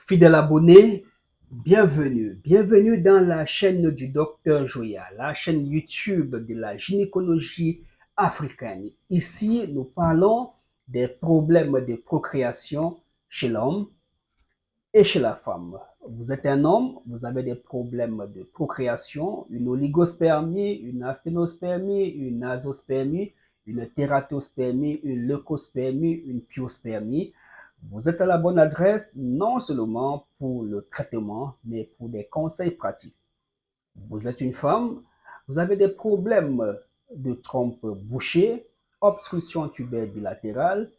Fidèle abonné, bienvenue. Bienvenue dans la chaîne du Docteur Joya, la chaîne YouTube de la gynécologie africaine. Ici, nous parlons des problèmes de procréation chez l'homme et chez la femme. Vous êtes un homme, vous avez des problèmes de procréation, une oligospermie, une asténospermie, une azospermie, une tératospermie, une leucospermie, une pyospermie. Vous êtes à la bonne adresse, non seulement pour le traitement, mais pour des conseils pratiques. Vous êtes une femme, vous avez des problèmes de trompe bouchée, obstruction tubaire bilatérale,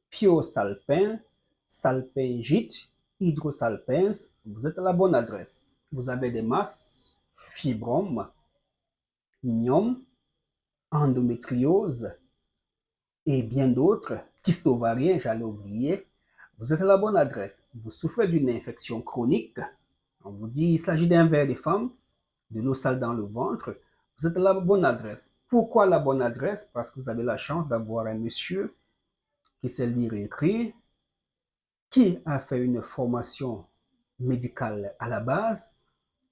piosalpin, salpingite, hydrosalpinge, vous êtes à la bonne adresse. Vous avez des masses, fibromes, myomes, endométriose et bien d'autres, kystes ovariens, j'allais oublier. Vous êtes à la bonne adresse. Vous souffrez d'une infection chronique. On vous dit qu'il s'agit d'un ver de femme, de l'eau sale dans le ventre. Vous êtes à la bonne adresse. Pourquoi la bonne adresse? Parce que vous avez la chance d'avoir un monsieur qui sait lire et écrire, qui a fait une formation médicale à la base,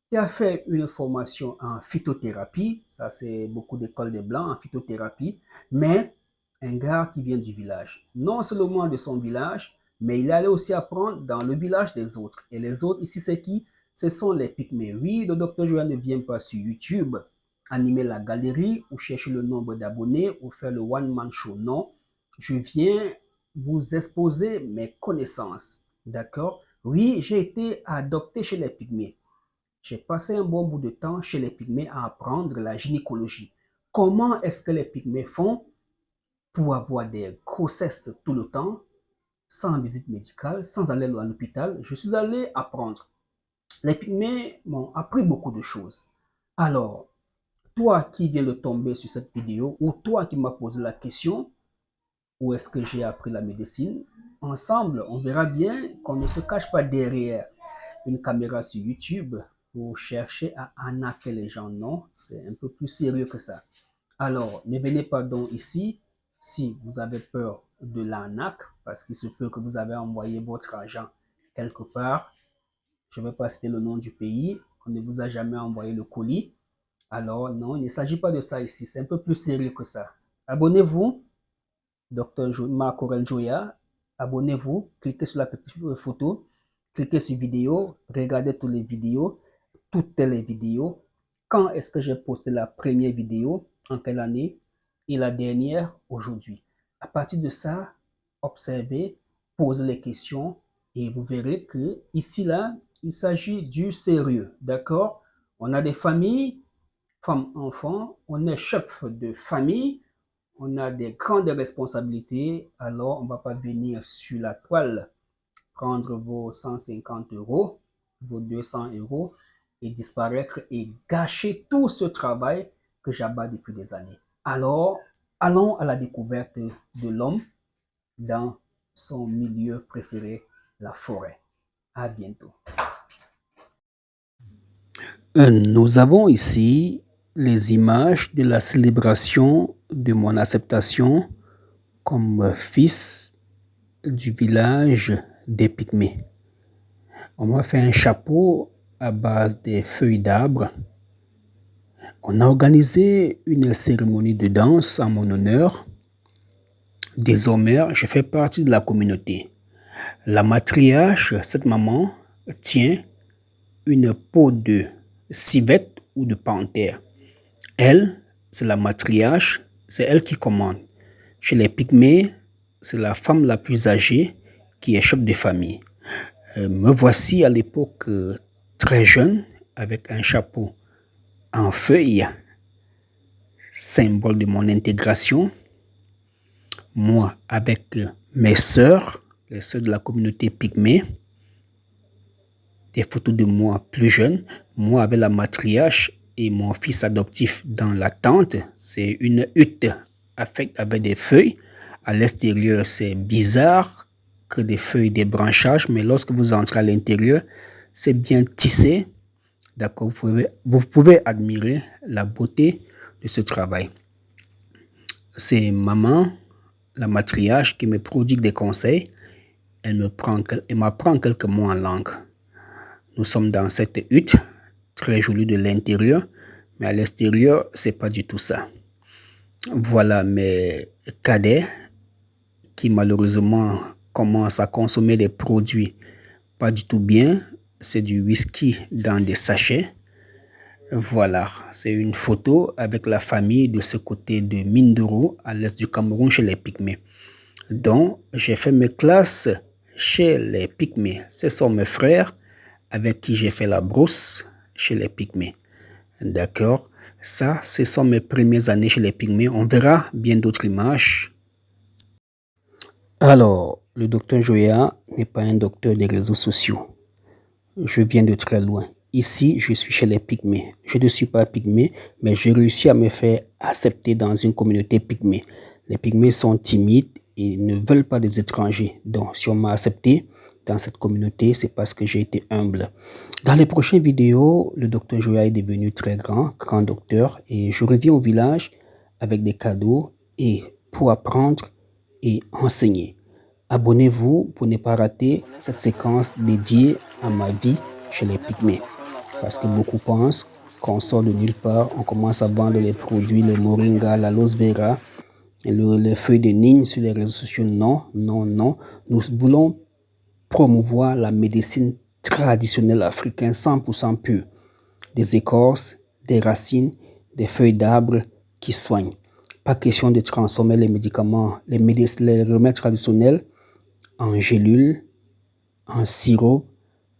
qui a fait une formation en phytothérapie, ça c'est beaucoup d'écoles de blancs en phytothérapie, mais un gars qui vient du village, non seulement de son village, mais il allait aussi apprendre dans le village des autres. Et les autres ici, c'est qui? Ce sont les pygmées. Oui, le docteur Joanne ne vient pas sur YouTube animer la galerie ou chercher le nombre d'abonnés ou faire le one-man show. Non, je viens vous exposer mes connaissances. D'accord? Oui, j'ai été adopté chez les pygmées. J'ai passé un bon bout de temps chez les pygmées à apprendre la gynécologie. Comment est-ce que les pygmées font pour avoir des grossesses tout le temps, sans visite médicale, sans aller à l'hôpital? Je suis allé apprendre. Les pygmées m'ont appris beaucoup de choses. Alors, toi qui viens de tomber sur cette vidéo, ou toi qui m'as posé la question, où est-ce que j'ai appris la médecine? Ensemble, on verra bien qu'on ne se cache pas derrière une caméra sur YouTube pour chercher à arnaquer les gens. Non, c'est un peu plus sérieux que ça. Alors, ne venez pas donc ici si vous avez peur de l'arnaque, parce qu'il se peut que vous avez envoyé votre argent quelque part. Je ne vais pas citer le nom du pays. On ne vous a jamais envoyé le colis. Alors, non, il ne s'agit pas de ça ici. C'est un peu plus sérieux que ça. Abonnez-vous, Dr. Marc Aurel Joya. Abonnez-vous, cliquez sur la petite photo, cliquez sur vidéo, regardez toutes les vidéos. Quand est-ce que j'ai posté la première vidéo? En quelle année? Et la dernière, aujourd'hui. À partir de ça, observez, posez les questions et vous verrez que ici, là, il s'agit du sérieux. D'accord? On a des familles, femmes, enfants, on est chef de famille, on a des grandes responsabilités, alors on ne va pas venir sur la toile prendre vos 150 euros, vos 200 euros et disparaître et gâcher tout ce travail que j'abats depuis des années. Alors, allons à la découverte de l'homme dans son milieu préféré, la forêt. À bientôt. Nous avons ici les images de la célébration de mon acceptation comme fils du village des Pygmées. On m'a fait un chapeau à base des feuilles d'arbre. On a organisé une cérémonie de danse en mon honneur. Désormais, je fais partie de la communauté. La matriarche, cette maman, tient une peau de civette ou de panthère. Elle, c'est la matriarche, c'est elle qui commande. Chez les Pygmées, c'est la femme la plus âgée qui est chef de famille. Me voici à l'époque très jeune, avec un chapeau en feuilles, symbole de mon intégration. Moi, avec mes sœurs, les sœurs de la communauté Pygmée, des photos de moi plus jeune, moi avec la matriarche et mon fils adoptif dans la tente. C'est une hutte avec des feuilles. À l'extérieur, c'est bizarre que des feuilles, des branchages, mais lorsque vous entrez à l'intérieur, c'est bien tissé. D'accord, vous pouvez admirer la beauté de ce travail. C'est maman, la matriarche, qui me prodigue des conseils elle m'apprend quelques mots en langue. Nous sommes dans cette hutte, très jolie de l'intérieur, mais à l'extérieur, c'est pas du tout ça. Voilà mes cadets qui malheureusement commencent à consommer des produits pas du tout bien. C'est du whisky dans des sachets. Voilà, c'est une photo avec la famille de ce côté de Mindoro, à l'est du Cameroun, chez les Pygmées. Donc, j'ai fait mes classes chez les Pygmées. Ce sont mes frères avec qui j'ai fait la brousse chez les Pygmées. D'accord? Ça, ce sont mes premières années chez les Pygmées. On verra bien d'autres images. Alors, le docteur Joya n'est pas un docteur des réseaux sociaux. Je viens de très loin. Ici, je suis chez les Pygmées. Je ne suis pas Pygmée, mais j'ai réussi à me faire accepter dans une communauté Pygmée. Les Pygmées sont timides et ne veulent pas des étrangers. Donc, si on m'a accepté dans cette communauté, c'est parce que j'ai été humble. Dans les prochaines vidéos, le docteur Joya est devenu très grand docteur, et je reviens au village avec des cadeaux et pour apprendre et enseigner. Abonnez-vous pour ne pas rater cette séquence dédiée à ma vie chez les Pygmées. Parce que beaucoup pensent qu'on sort de nulle part, on commence à vendre les produits, le moringa, la aloe vera, les feuilles de Nîmes sur les réseaux sociaux. Non, non, non. Nous voulons promouvoir la médecine traditionnelle africaine 100% pure. Des écorces, des racines, des feuilles d'arbres qui soignent. Pas question de transformer les médicaments, les remèdes traditionnels en gélules, en sirop,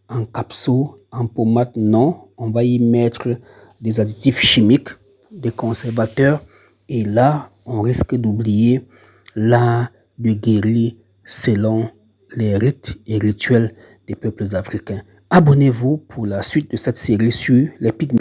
en capsule, en pommade. Non, on va y mettre des additifs chimiques, des conservateurs. Et là, on risque d'oublier l'art de guérir selon les rites et rituels des peuples africains. Abonnez-vous pour la suite de cette série sur les Pygmées.